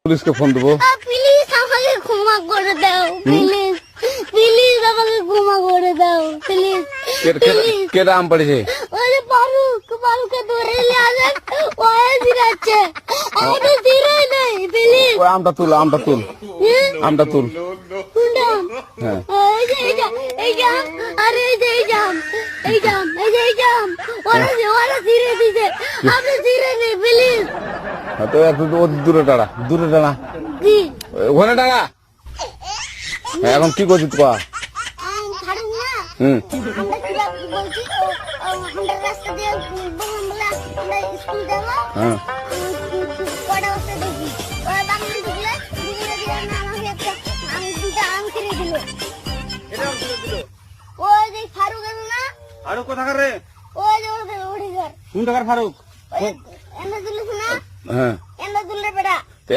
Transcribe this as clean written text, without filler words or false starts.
পুলিশকে ফোন দেবো। প্লিজ আমাকে ক্ষমা করে দাও, প্লিজ প্লিজ আমাকে ক্ষমা করে দাও, প্লিজ কে আম পড়েছে? ওই যে ফারুককে ধরে নিয়ে আসেন, ও দিরাচ্ছে আমাদের দিরাই নাই, প্লিজ ওই আমটা তুল আমটা তুল। কোনটা? হ্যাঁ এই জাম আরে এই জাম ওরা ধীরে দিছে, আপনি ধীরে নেই প্লিজ। তো একটু দূরে টাড়া কি ওখানে টাড়া। এখন কি করছিস তুই? ফারুক না হুম আমরা কি বলছি, আমরা রাস্তা দিয়ে বললাম আমরা স্কুল যাব, হ্যাঁ কটা বসে দেখি ওরা বাগান ঢুকলে ধীরে ধীরে না আমাকে একটা দুটা আম কিনে দিল। ওই যে ফারুক আছে না, ফারুক কোথাকার রে? ওই যে ওদের ওড়ি ঘর, কোন টাকার ফারুক? এনে দিলিস না, হ্যাঁ এনে দিলে বেটা। তো